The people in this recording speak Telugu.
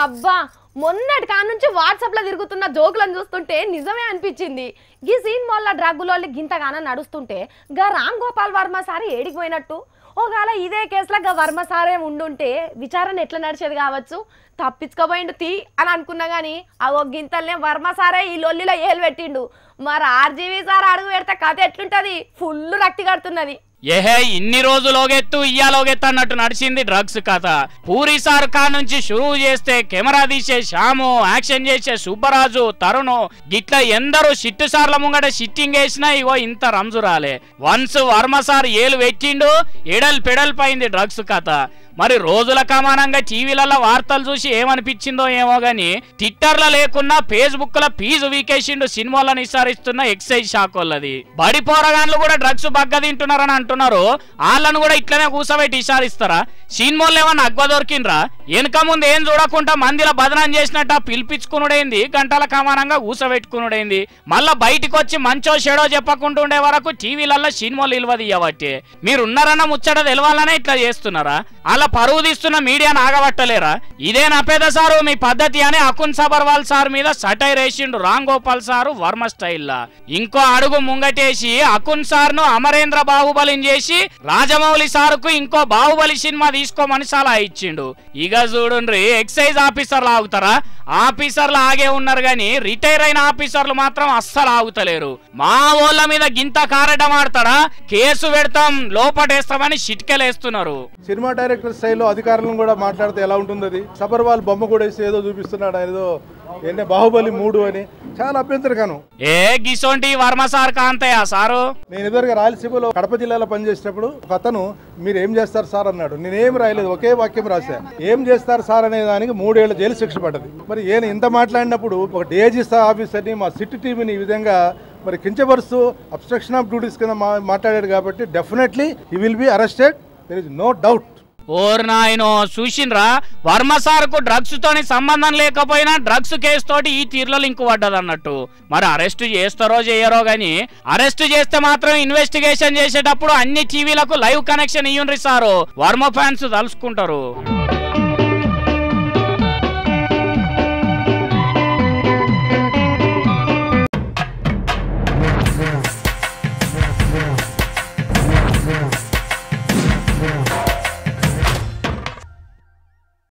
అబ్బా మొన్నటి కాడ నుంచి వాట్సాప్ లో తిరుగుతున్న జోకులను చూస్తుంటే నిజమే అనిపించింది. ఈ సీన్ వల్ల డ్రగ్గులోళ్ళు గింతగాన నడుస్తుంటే గా రామ్ గోపాల్ వర్మ సార్ ఏడికి పోయినట్టు? ఒకవేళ ఇదే కేసులో గా వర్మ సారే ఉండుంటే విచారణ ఎట్లా నడిచేది కావచ్చు? తప్పించుకోబోయిండు తీ అని అనుకున్నా గానీ ఆ ఒక గింతల్నే వర్మ సారే ఈ లొల్లిలో ఏలు పెట్టిండు. మరి ఆర్జీవీ సార్ అడుగు పెడితే కథ ఎట్లుంటది? ఫుల్ రక్తి కడుతున్నది. ఏహే ఇన్ని రోజులోగెత్తు ఇయ్యాలోగెత్తు అన్నట్టు నడిచింది డ్రగ్స్ కథ. పూరి సార్ కా నుంచి షురూ చేస్తే కెమెరా తీసే శ్యాము, యాక్షన్ చేసే సుబ్బరాజు, తరుణ్ గిట్లా ఎందరూ షిట్టు సార్ల ముంగట షిట్టింగ్ వేసినా ఇగో ఇంత రంజు రాలే. వన్స్ వర్మ సార్ ఏలు పెట్టిండు, ఎడల్ పెడల్ పైంది డ్రగ్స్ కథ. మరి రోజుల కమానంగా టీవీలలో వార్తలు చూసి ఏమనిపించిందో ఏమో గాని ట్విట్టర్లో లేకున్నా ఫేస్బుక్ లో ఫీజు వీకేసిండు సినిమాలను విసారిస్తున్న ఎక్సైజ్ శాఖ వాళ్ళది. బడి పోరగాన్లు కూడా డ్రగ్స్ బగ్గ తింటున్నారని అంటున్నారు. వాళ్ళను కూడా ఇట్లనే కూసబెట్టి విసారిస్తారా? సినిమాలు ఏమన్నా అగ్వ దొరికిండ్రా? వెనక ముందు ఏం చూడకుండా మందిలో బదనాం చేసినట్ట పిలిపించుకునుడైంది, గంటల కమానంగా కూసబెట్టుకునుడైంది. మళ్ళా బయటికి వచ్చి మంచో చెడో చెప్పకుండా ఉండే వరకు టీవీలలో సినిమాలు నిల్వదీయబట్టే. మీరున్నారన్న ముచ్చట తెలవాలనే ఇట్లా చేస్తున్నారా? అలా పరువు తీస్తున్న మీడియాను ఆగబట్టలేరా? ఇదే నపేద సారు మీ పద్ధతి అని అకున్ సబర్వాల్ సార్ మీద సటైర్ వేసిండు రామ్ గోపాల్ సారు వర్మ స్టైల్లా. ఇంకో అడుగు ముంగటేసి అకున్ సార్ ను అమరేంద్ర బాహుబలిని చేసి రాజమౌళి సారుకు ఇంకో బాహుబలి సినిమా తీసుకోమని సలహా ఇచ్చిండు. ఇక చూడుండ్రి, ఎక్సైజ్ ఆఫీసర్లు ఆగుతారా? ఆఫీసర్లు ఆగే ఉన్నారు గాని రిటైర్ అయిన ఆఫీసర్లు మాత్రం అస్సలు ఆగుతలేరు. మా ఊళ్ళ మీద గింత కారటం ఆడతాడా? కేసు పెడతాం, లోపటేస్తామని చిట్కెలేస్తున్నారు. సినిమా డైరెక్టర్ స్థాయిలో అధికారులను కూడా మాట్లాడితే ఎలా ఉంటుంది? అది సబర్వాల్ బొమ్మ కూడా వేసి ఏదో చూపిస్తున్నాడు, ఏదో ఏంటే బాహుబలి 3 అని. చాలా అభ్యంతరగాను. ఏ గిసోంటి వర్మ సార్ కాంతయ్య సారు. నేను ఎదురుగా రాయలసీమలో కడప జిల్లాలో పనిచేసినప్పుడు ఒక అతను మీరు ఏం చేస్తారు సార్ అన్నాడు. నేనేం రాయలేదు, ఒకే వాక్యం రాశా. ఏం చేస్తారు సార్ అనే దానికి 3 ఏళ్ల జైలు శిక్ష పడ్డది. మరి ఈయన ఇంత మాట్లాడినప్పుడు ఒక డేజీ ఆఫీసర్ని మా సిట్ టీవీని ఈ విధంగా మరి కించపరుస్తూ అబ్స్ట్రక్షన్ ఆఫ్ డ్యూటీస్ కింద మాట్లాడాడు. కాబట్టి definitely he will be arrested, there is no doubt. ఓర్ నాయనో, చూసిండ్రా? వర్మ సార్ కు డ్రగ్స్ తోని సంబంధం లేకపోయినా డ్రగ్స్ కేసు తోటి ఈ తీర్లో లింక్ పడ్డది అన్నట్టు. మరి అరెస్ట్ చేస్తారో చేయరో గాని అరెస్ట్ చేస్తే మాత్రం ఇన్వెస్టిగేషన్ చేసేటప్పుడు అన్ని టీవీలకు లైవ్ కనెక్షన్ ఇయ్యుండ్రి సారు. వర్మ ఫ్యాన్స్ తలుసుకుంటారు.